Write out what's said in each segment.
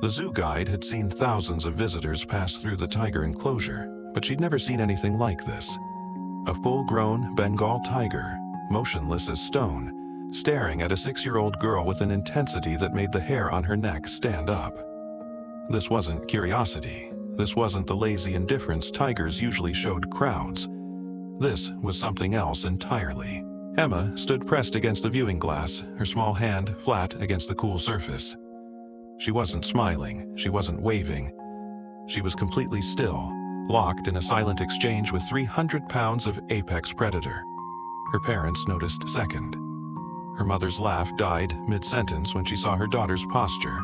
The zoo guide had seen thousands of visitors pass through the tiger enclosure, but she'd never seen anything like this. A full-grown Bengal tiger, motionless as stone, staring at a 6-year-old girl with an intensity that made the hair on her neck stand up. This wasn't curiosity. This wasn't the lazy indifference tigers usually showed crowds. This was something else entirely. Emma stood pressed against the viewing glass, her small hand flat against the cool surface. She wasn't smiling, she wasn't waving. She was completely still, locked in a silent exchange with 300 pounds of apex predator. Her parents noticed second. Her mother's laugh died mid-sentence when she saw her daughter's posture,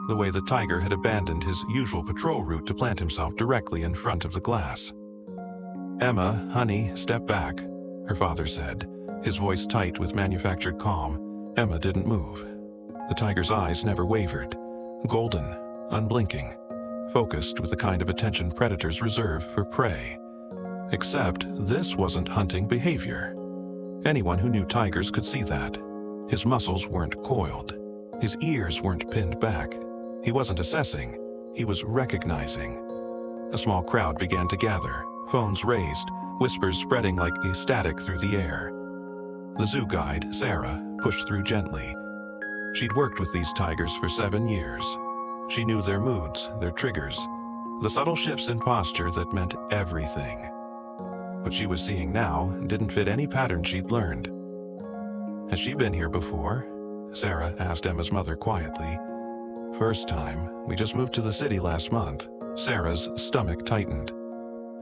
the way the tiger had abandoned his usual patrol route to plant himself directly in front of the glass. "Emma, honey, step back," her father said, his voice tight with manufactured calm. Emma didn't move. The tiger's eyes never wavered, golden, unblinking, focused with the kind of attention predators reserve for prey. Except this wasn't hunting behavior. Anyone who knew tigers could see that. His muscles weren't coiled. His ears weren't pinned back. He wasn't assessing, he was recognizing. A small crowd began to gather, phones raised, whispers spreading like a static through the air. The zoo guide, Sarah, pushed through gently. She'd worked with these tigers for 7 years. She knew their moods, their triggers, the subtle shifts in posture that meant everything. What she was seeing now didn't fit any pattern she'd learned. "Has she been here before?" Sarah asked Emma's mother quietly. "First time. We just moved to the city last month." Sarah's stomach tightened.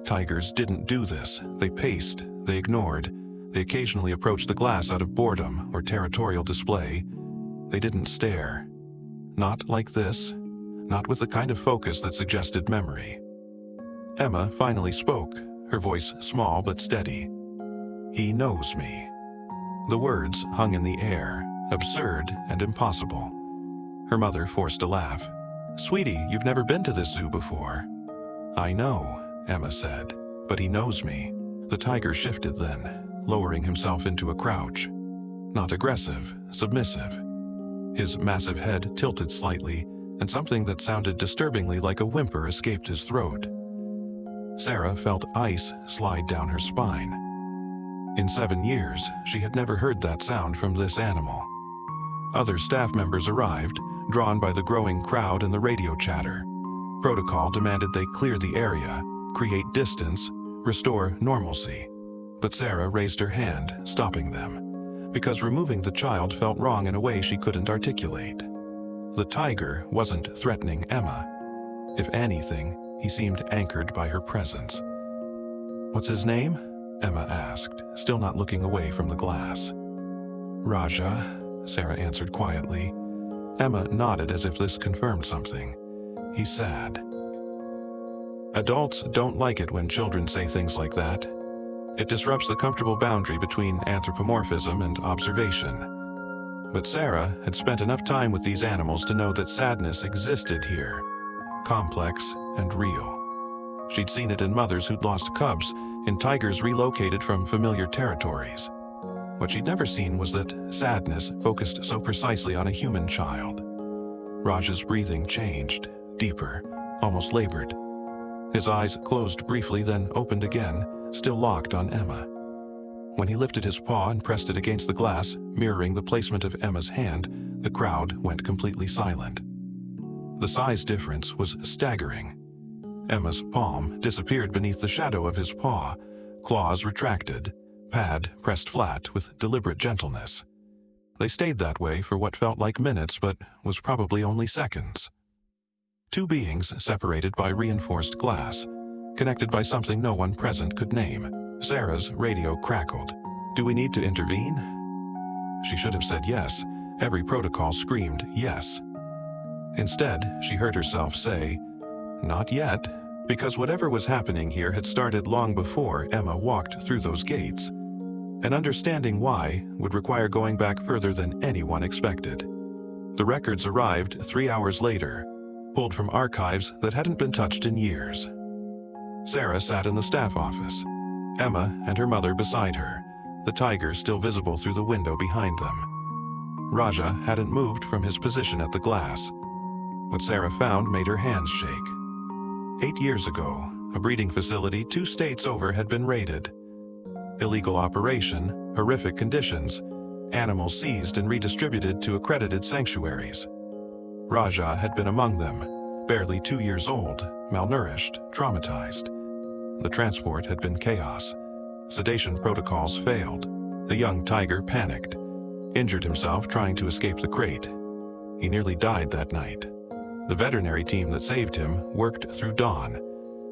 Tigers didn't do this. They paced, they ignored, they occasionally approached the glass out of boredom or territorial display. They didn't stare. Not like this, not with the kind of focus that suggested memory. Emma finally spoke, her voice small but steady. "He knows me." The words hung in the air, absurd and impossible. Her mother forced a laugh. "Sweetie, you've never been to this zoo before." "I know," Emma said, "but he knows me." The tiger shifted then, lowering himself into a crouch. Not aggressive, submissive. His massive head tilted slightly, and something that sounded disturbingly like a whimper escaped his throat. Sarah felt ice slide down her spine. In 7 years, she had never heard that sound from this animal. Other staff members arrived, drawn by the growing crowd and the radio chatter. Protocol demanded they clear the area, create distance, restore normalcy. But Sarah raised her hand, stopping them, because removing the child felt wrong in a way she couldn't articulate. The tiger wasn't threatening Emma. If anything, he seemed anchored by her presence. "What's his name?" Emma asked, still not looking away from the glass. "Raja," Sarah answered quietly. Emma nodded as if this confirmed something. "He's sad." Adults don't like it when children say things like that. It disrupts the comfortable boundary between anthropomorphism and observation. But Sarah had spent enough time with these animals to know that sadness existed here, complex and real. She'd seen it in mothers who'd lost cubs, in tigers relocated from familiar territories. What she'd never seen was that sadness focused so precisely on a human child. Raj's breathing changed, deeper, almost labored. His eyes closed briefly, then opened again, still locked on Emma. When he lifted his paw and pressed it against the glass, mirroring the placement of Emma's hand, the crowd went completely silent. The size difference was staggering. Emma's palm disappeared beneath the shadow of his paw, claws retracted, pad pressed flat with deliberate gentleness. They stayed that way for what felt like minutes but was probably only seconds. Two beings separated by reinforced glass, connected by something no one present could name. Sarah's radio crackled. "Do we need to intervene?" She should have said yes. Every protocol screamed yes. Instead, she heard herself say, "Not yet," because whatever was happening here had started long before Emma walked through those gates. And understanding why would require going back further than anyone expected. The records arrived 3 hours later, pulled from archives that hadn't been touched in years. Sarah sat in the staff office, Emma and her mother beside her, the tiger still visible through the window behind them. Raja hadn't moved from his position at the glass. What Sarah found made her hands shake. 8 years ago, a breeding facility 2 states over had been raided. Illegal operation, horrific conditions, animals seized and redistributed to accredited sanctuaries. Raja had been among them, barely 2 years old, malnourished, traumatized. The transport had been chaos. Sedation protocols failed. The young tiger panicked, injured himself trying to escape the crate. He nearly died that night. The veterinary team that saved him worked through dawn,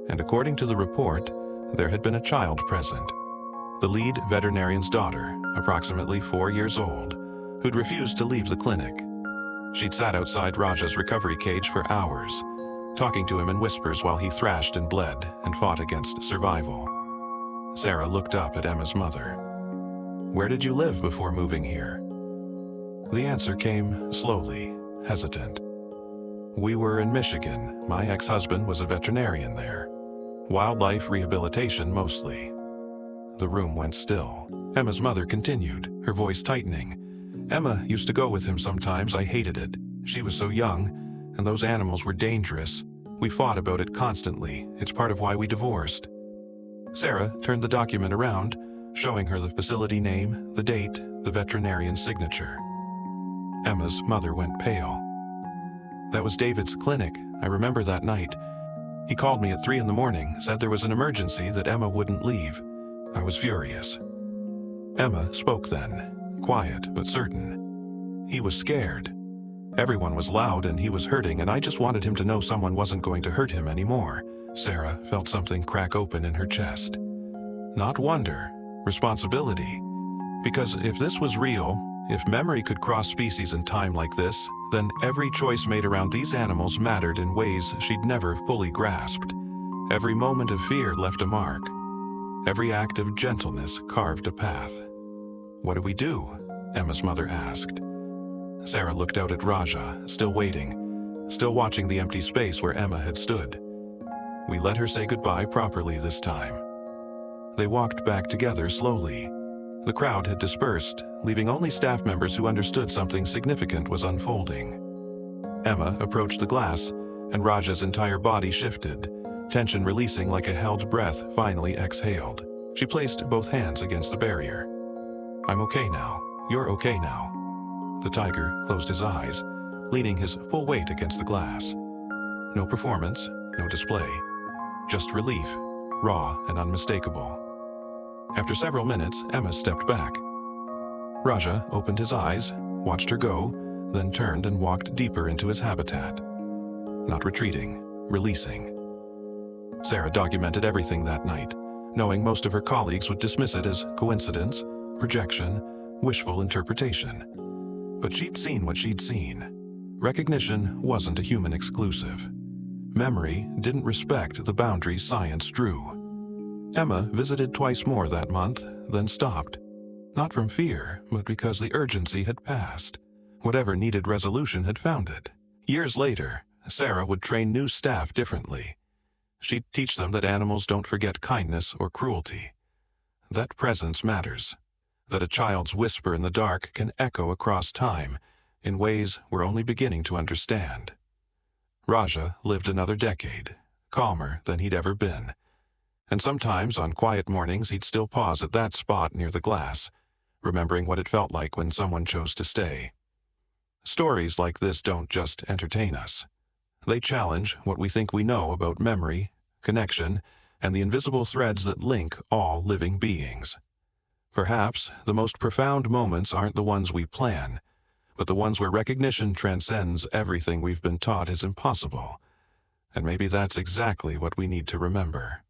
and according to the report, there had been a child present. The lead veterinarian's daughter, approximately 4 years old, who'd refused to leave the clinic. She'd sat outside Raja's recovery cage for hours, talking to him in whispers while he thrashed and bled and fought against survival. Sarah looked up at Emma's mother. "Where did you live before moving here?" The answer came slowly, hesitant. "We were in Michigan. My ex-husband was a veterinarian there. Wildlife rehabilitation mostly." The room went still. Emma's mother continued, her voice tightening. "Emma used to go with him sometimes. I hated it. She was so young, and those animals were dangerous. We fought about it constantly. It's part of why we divorced." Sarah turned the document around, showing her the facility name, the date, the veterinarian's signature. Emma's mother went pale. "That was David's clinic. I remember that night. He called me at 3 a.m, said there was an emergency that Emma wouldn't leave. I was furious." Emma spoke then, quiet but certain. "He was scared. Everyone was loud and he was hurting, and I just wanted him to know someone wasn't going to hurt him anymore." Sarah felt something crack open in her chest. Not wonder, responsibility. Because if this was real, if memory could cross species and time like this, then every choice made around these animals mattered in ways she'd never fully grasped. Every moment of fear left a mark. Every act of gentleness carved a path. "What do we do?" Emma's mother asked. Sarah looked out at Raja, still waiting, still watching the empty space where Emma had stood. "We let her say goodbye properly this time." They walked back together slowly. The crowd had dispersed, leaving only staff members who understood something significant was unfolding. Emma approached the glass, and Raja's entire body shifted, tension releasing like a held breath finally exhaled. She placed both hands against the barrier. "I'm okay now. You're okay now." The tiger closed his eyes, leaning his full weight against the glass. No performance, no display. Just relief, raw and unmistakable. After several minutes, Emma stepped back. Raja opened his eyes, watched her go, then turned and walked deeper into his habitat. Not retreating, releasing. Sarah documented everything that night, knowing most of her colleagues would dismiss it as coincidence, projection, wishful interpretation. But she'd seen what she'd seen. Recognition wasn't a human exclusive. Memory didn't respect the boundaries science drew. Emma visited twice more that month, then stopped. Not from fear, but because the urgency had passed. Whatever needed resolution had found it. Years later, Sarah would train new staff differently. She'd teach them that animals don't forget kindness or cruelty. That presence matters. That a child's whisper in the dark can echo across time in ways we're only beginning to understand. Raja lived another decade, calmer than he'd ever been. And sometimes on quiet mornings he'd still pause at that spot near the glass, remembering what it felt like when someone chose to stay. Stories like this don't just entertain us. They challenge what we think we know about memory, connection, and the invisible threads that link all living beings. Perhaps the most profound moments aren't the ones we plan, but the ones where recognition transcends everything we've been taught is impossible. And maybe that's exactly what we need to remember.